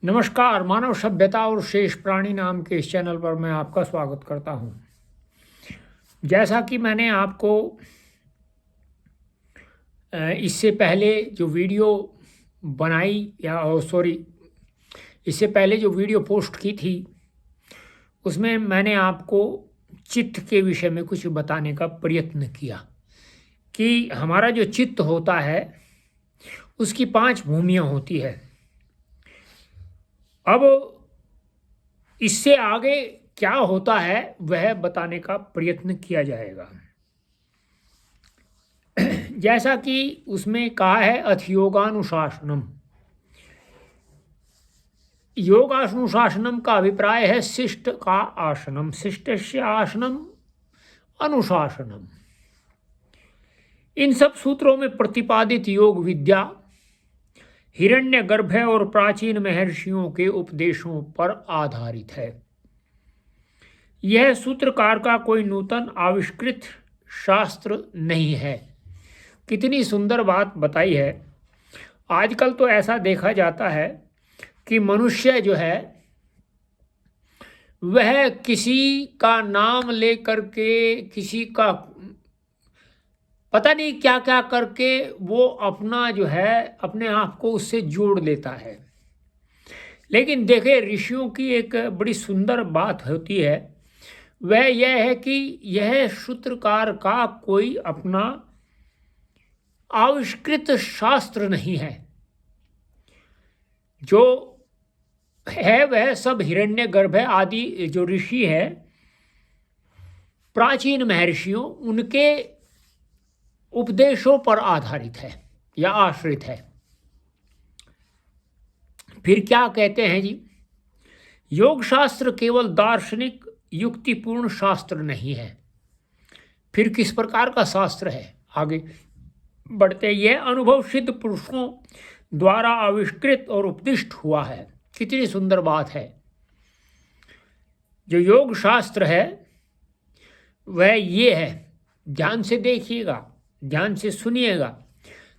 नमस्कार। मानव सभ्यता और शेष प्राणी नाम के इस चैनल पर मैं आपका स्वागत करता हूं। जैसा कि मैंने आपको इससे पहले जो वीडियो बनाई इससे पहले जो वीडियो पोस्ट की थी उसमें मैंने आपको चित्त के विषय में कुछ बताने का प्रयत्न किया कि हमारा जो चित्त होता है उसकी 5 भूमियां होती है। अब इससे आगे क्या होता है वह बताने का प्रयत्न किया जाएगा। जैसा कि उसमें कहा है अथयोगानुशासनम। योगानुशासनम का अभिप्राय है शिष्ट का आसनम, शिष्टस्य आसनम अनुशासनम। इन सब सूत्रों में प्रतिपादित योग विद्या हिरण्यगर्भ और प्राचीन महर्षियों के उपदेशों पर आधारित है। यह सूत्रकार का कोई नूतन आविष्कृत शास्त्र नहीं है। कितनी सुंदर बात बताई है। आजकल तो ऐसा देखा जाता है कि मनुष्य जो है वह किसी का नाम लेकर के, किसी का पता नहीं क्या क्या करके वो अपना जो है अपने आप को उससे जोड़ लेता है। लेकिन देखे, ऋषियों की एक बड़ी सुंदर बात होती है, वह यह है कि यह सूत्रकार का कोई अपना आविष्कृत शास्त्र नहीं है। जो है वह सब हिरण्यगर्भ आदि जो ऋषि है, प्राचीन महर्षियों, उनके उपदेशों पर आधारित है या आश्रित है। फिर क्या कहते हैं जी, योग शास्त्र केवल दार्शनिक युक्तिपूर्ण शास्त्र नहीं है। फिर किस प्रकार का शास्त्र है? आगे बढ़ते, यह अनुभव सिद्ध पुरुषों द्वारा आविष्कृत और उपदिष्ट हुआ है। कितनी सुंदर बात है। जो योग शास्त्र है वह ये है, ध्यान से देखिएगा, ध्यान से सुनिएगा,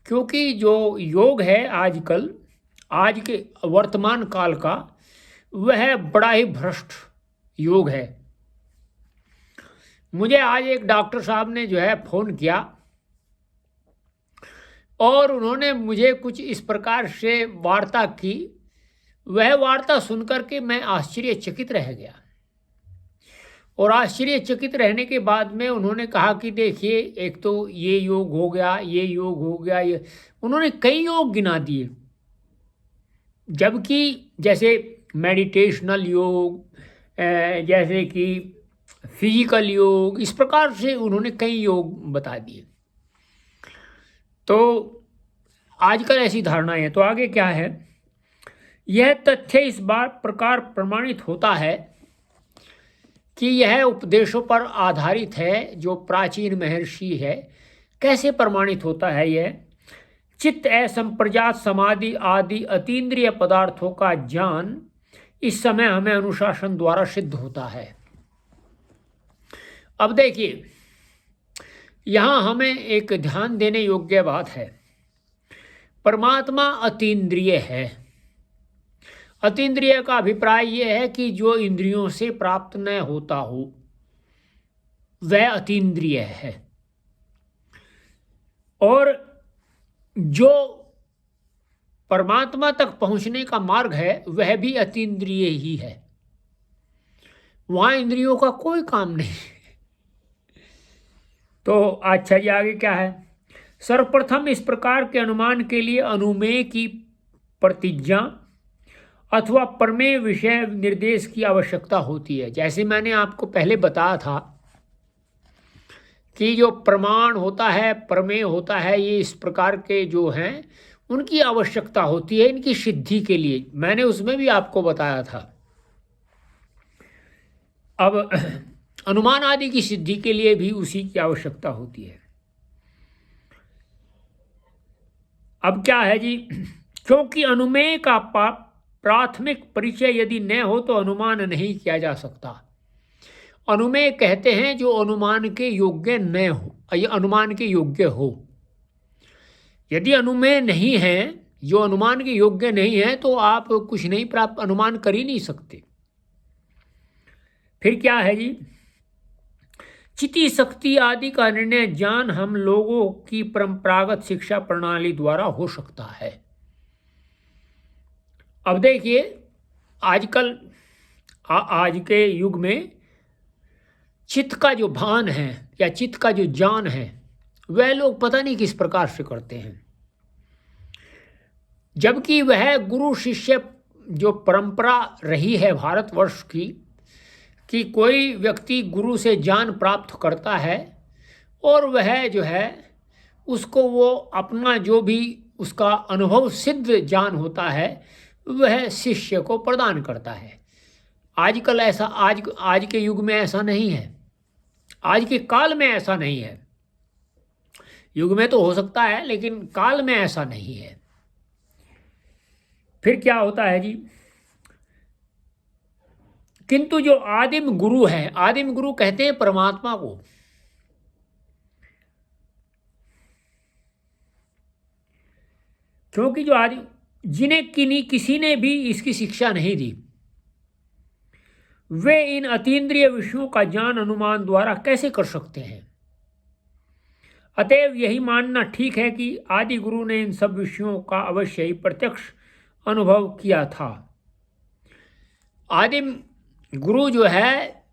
क्योंकि जो योग है आजकल, आज के वर्तमान काल का, वह बड़ा ही भ्रष्ट योग है। मुझे आज एक डॉक्टर साहब ने जो है फ़ोन किया और उन्होंने मुझे कुछ इस प्रकार से वार्ता की। वह वार्ता सुनकर के मैं आश्चर्यचकित रह गया। और आश्चर्यचकित रहने के बाद में उन्होंने कहा कि देखिए, एक तो ये योग हो गया, ये योग हो गया, ये उन्होंने कई योग गिना दिए। जबकि जैसे मेडिटेशनल योग, जैसे कि फिजिकल योग, इस प्रकार से उन्होंने कई योग बता दिए। तो आजकल ऐसी धारणाएं हैं। तो आगे क्या है, यह तथ्य इस प्रकार प्रमाणित होता है कि यह उपदेशों पर आधारित है जो प्राचीन महर्षि है। कैसे प्रमाणित होता है यह? चित्त असंप्रजात समाधि आदि अतीन्द्रिय पदार्थों का ज्ञान इस समय हमें अनुशासन द्वारा सिद्ध होता है। अब देखिए, यहाँ हमें एक ध्यान देने योग्य बात है। परमात्मा अतीन्द्रिय है। अतीन्द्रिय का अभिप्राय यह है कि जो इंद्रियों से प्राप्त न होता हो वह अतीन्द्रिय है, और जो परमात्मा तक पहुंचने का मार्ग है वह भी अतीन्द्रिय ही है। वहां इंद्रियों का कोई काम नहीं। तो अच्छा जी, आगे क्या है? सर्वप्रथम इस प्रकार के अनुमान के लिए अनुमेय की प्रतिज्ञा अथवा प्रमेय विषय निर्देश की आवश्यकता होती है। जैसे मैंने आपको पहले बताया था कि जो प्रमाण होता है, प्रमेय होता है, ये इस प्रकार के जो हैं उनकी आवश्यकता होती है इनकी सिद्धि के लिए। मैंने उसमें भी आपको बताया था। अब अनुमान आदि की सिद्धि के लिए भी उसी की आवश्यकता होती है। अब क्या है जी, क्योंकि अनुमेय का प्राथमिक परिचय यदि न हो तो अनुमान नहीं किया जा सकता। अनुमेय कहते हैं जो अनुमान के योग्य न हो, अनुमान के योग्य हो। यदि अनुमेय नहीं है जो अनुमान के योग्य नहीं है तो आप कुछ नहीं प्राप्त, अनुमान कर ही नहीं सकते। फिर क्या है जी, चिति शक्ति आदि का निर्णय ज्ञान हम लोगों की परंपरागत शिक्षा प्रणाली द्वारा हो सकता है। अब देखिए, आजकल आज के युग में चित्त का जो भान है या चित्त का जो ज्ञान है वह लोग पता नहीं किस प्रकार से करते हैं, जबकि वह गुरु शिष्य जो परंपरा रही है भारतवर्ष की, कि कोई व्यक्ति गुरु से ज्ञान प्राप्त करता है और वह जो है उसको वो अपना जो भी उसका अनुभव सिद्ध ज्ञान होता है वह शिष्य को प्रदान करता है। आजकल ऐसा आज के युग में ऐसा नहीं है, आज के काल में ऐसा नहीं है। युग में तो हो सकता है लेकिन काल में ऐसा नहीं है। फिर क्या होता है जी, किंतु जो आदिम गुरु है, आदिम गुरु कहते हैं परमात्मा को, क्योंकि जो आदिम, जिन्हें किसी ने भी इसकी शिक्षा नहीं दी, वे इन अतीन्द्रिय विषयों का ज्ञान अनुमान द्वारा कैसे कर सकते हैं। अतएव यही मानना ठीक है कि आदि गुरु ने इन सब विषयों का अवश्य ही प्रत्यक्ष अनुभव किया था। आदिम गुरु जो है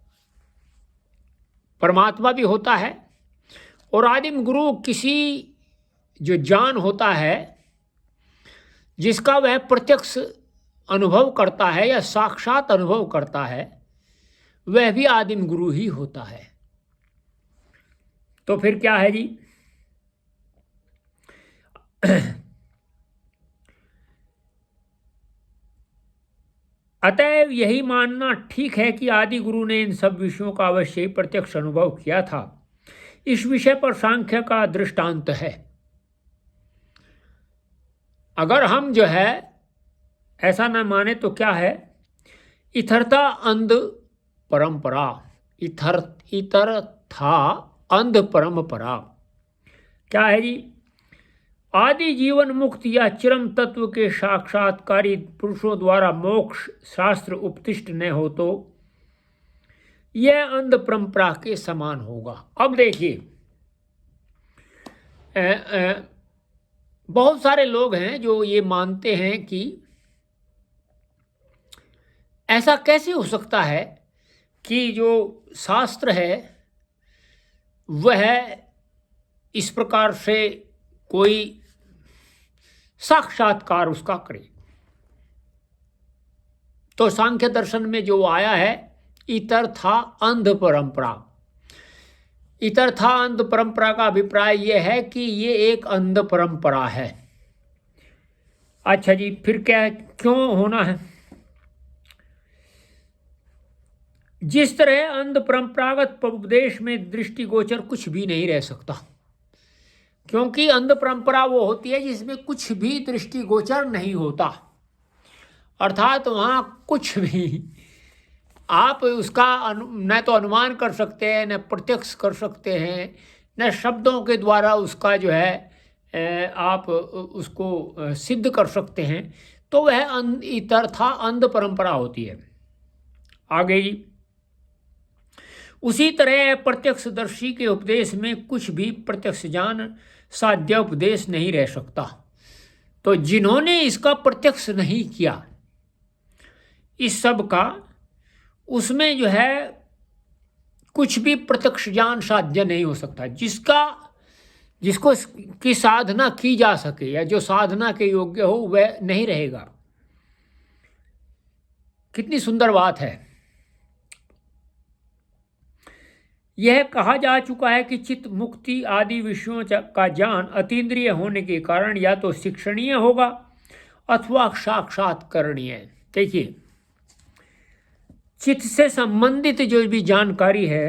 परमात्मा भी होता है, और आदिम गुरु किसी जो ज्ञान होता है जिसका वह प्रत्यक्ष अनुभव करता है या साक्षात अनुभव करता है, वह भी आदिम गुरु ही होता है। तो फिर क्या है जी, अतएव यही मानना ठीक है कि आदि गुरु ने इन सब विषयों का अवश्य ही प्रत्यक्ष अनुभव किया था। इस विषय पर सांख्य का दृष्टांत है। अगर हम जो है ऐसा न माने तो क्या है, इथरता अंध परंपरा, इतर था अंध परंपरा। क्या है जी, आदि जीवन मुक्त या चिरम तत्व के साक्षात्कारी पुरुषों द्वारा मोक्ष शास्त्र उपदिष्ट न हो तो यह अंध परंपरा के समान होगा। अब देखिए, बहुत सारे लोग हैं जो ये मानते हैं कि ऐसा कैसे हो सकता है कि जो शास्त्र है वह इस प्रकार से कोई साक्षात्कार उसका करे। तो सांख्य दर्शन में जो आया है, इतर था अंध परंपरा। इतर था अंध परंपरा का अभिप्राय यह है कि ये एक अंध परंपरा है। अच्छा जी, फिर क्या, क्यों होना है? जिस तरह अंध परंपरागत उपदेश में दृष्टिगोचर कुछ भी नहीं रह सकता, क्योंकि अंध परंपरा वो होती है जिसमें कुछ भी दृष्टिगोचर नहीं होता, अर्थात वहाँ कुछ भी आप उसका न तो अनुमान कर सकते हैं, न प्रत्यक्ष कर सकते हैं, न शब्दों के द्वारा उसका जो है आप उसको सिद्ध कर सकते हैं। तो वह इतर था अंध परंपरा होती है। आगे जी, उसी तरह प्रत्यक्षदर्शी के उपदेश में कुछ भी प्रत्यक्ष ज्ञान साध्य उपदेश नहीं रह सकता। तो जिन्होंने इसका प्रत्यक्ष नहीं किया इस सब का, उसमें जो है कुछ भी प्रत्यक्ष ज्ञान साध्य नहीं हो सकता। जिसको की साधना की जा सके या जो साधना के योग्य हो वह नहीं रहेगा। कितनी सुंदर बात है। यह कहा जा चुका है कि चित्त मुक्ति आदि विषयों का ज्ञान अतीन्द्रिय होने के कारण या तो शिक्षणीय होगा अथवा साक्षात्करणीय। देखिए, चित्त से संबंधित जो भी जानकारी है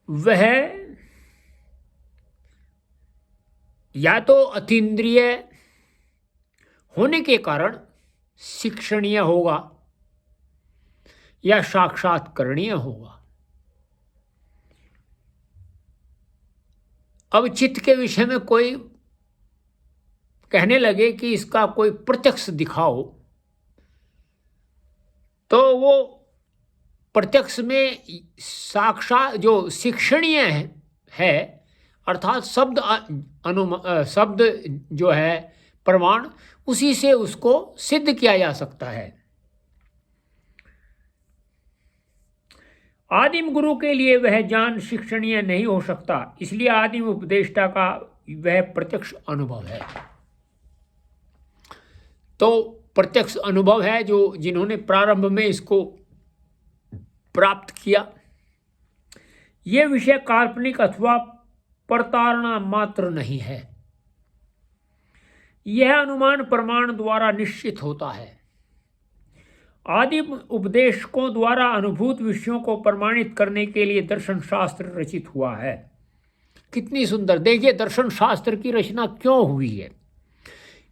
वह या तो अतीन्द्रिय होने के कारण शिक्षणीय होगा या साक्षात्करणीय होगा। अब चित्त के विषय में कोई कहने लगे कि इसका कोई प्रत्यक्ष दिखाओ, तो वो प्रत्यक्ष में साक्षात जो शिक्षणीय है अर्थात शब्द जो है प्रमाण, उसी से उसको सिद्ध किया जा सकता है। आदिम गुरु के लिए वह ज्ञान शिक्षणीय नहीं हो सकता, इसलिए आदिम उपदेष्टा का वह प्रत्यक्ष अनुभव है। तो प्रत्यक्ष अनुभव है जो जिन्होंने प्रारंभ में इसको प्राप्त किया। ये विषय काल्पनिक अथवा प्रतारणा मात्र नहीं है, यह अनुमान प्रमाण द्वारा निश्चित होता है। आदिम उपदेशकों द्वारा अनुभूत विषयों को प्रमाणित करने के लिए दर्शन शास्त्र रचित हुआ है। कितनी सुंदर, देखिए दर्शन शास्त्र की रचना क्यों हुई है,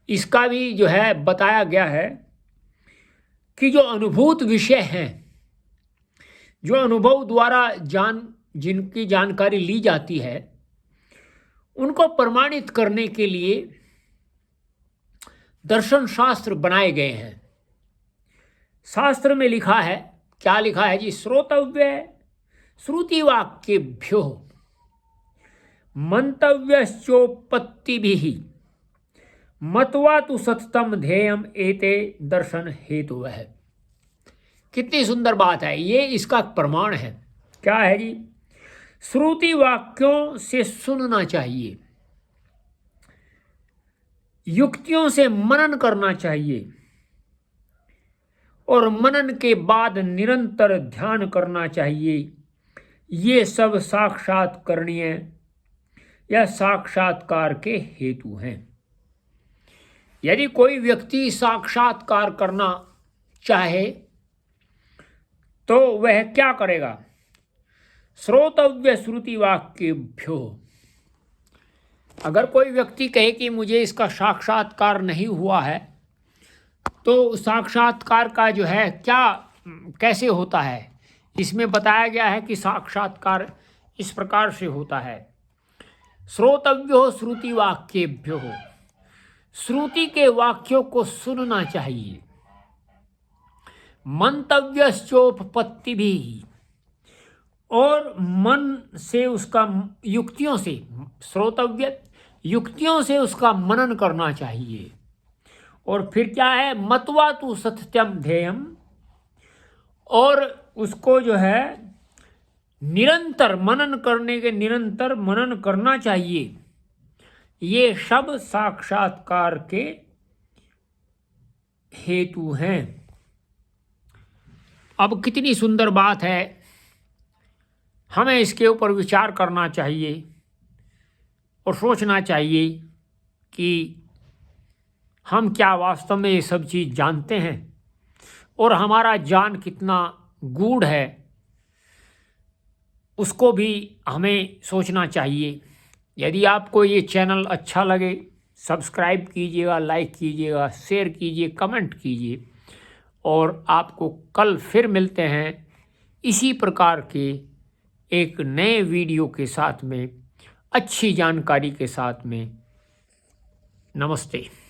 इसका भी जो है बताया गया है कि जो अनुभूत विषय हैं, जो अनुभव द्वारा जिनकी जानकारी ली जाती है, उनको प्रमाणित करने के लिए दर्शन शास्त्र बनाए गए हैं। शास्त्र में लिखा है, क्या लिखा है जी? श्रोतव्य श्रुतिवाक्येभ्यो मंतव्यश्चोपत्तिभिः मत्वा तु सततम ध्येयम एते दर्शन हेतु है। कितनी सुंदर बात है, ये इसका प्रमाण है। क्या है जी? श्रुति वाक्यों से सुनना चाहिए, युक्तियों से मनन करना चाहिए और मनन के बाद निरंतर ध्यान करना चाहिए। ये सब साक्षात्करणीय या साक्षात्कार के हेतु हैं। यदि कोई व्यक्ति साक्षात्कार करना चाहे तो वह क्या करेगा? श्रोतव्य श्रुति वाक्येभ्यो। अगर कोई व्यक्ति कहे कि मुझे इसका साक्षात्कार नहीं हुआ है, तो साक्षात्कार का जो है क्या कैसे होता है, इसमें बताया गया है कि साक्षात्कार इस प्रकार से होता है। श्रोतव्यो श्रुति वाक्येभ्यो, श्रुति के वाक्यों को सुनना चाहिए। मंतव्यश्चोपपत्ति भी, और मन से उसका युक्तियों से, श्रोतव्य युक्तियों से उसका मनन करना चाहिए। और फिर क्या है? मत्वा तु सत्यम ध्येयम, और उसको जो है निरंतर निरंतर मनन करना चाहिए। ये सब साक्षात्कार के हेतु हैं। अब कितनी सुंदर बात है, हमें इसके ऊपर विचार करना चाहिए और सोचना चाहिए कि हम क्या वास्तव में ये सब चीज़ जानते हैं और हमारा ज्ञान कितना गूढ़ है, उसको भी हमें सोचना चाहिए। यदि आपको ये चैनल अच्छा लगे, सब्सक्राइब कीजिएगा, लाइक कीजिएगा, शेयर कीजिए, कमेंट कीजिए। और आपको कल फिर मिलते हैं इसी प्रकार के एक नए वीडियो के साथ में, अच्छी जानकारी के साथ में। नमस्ते।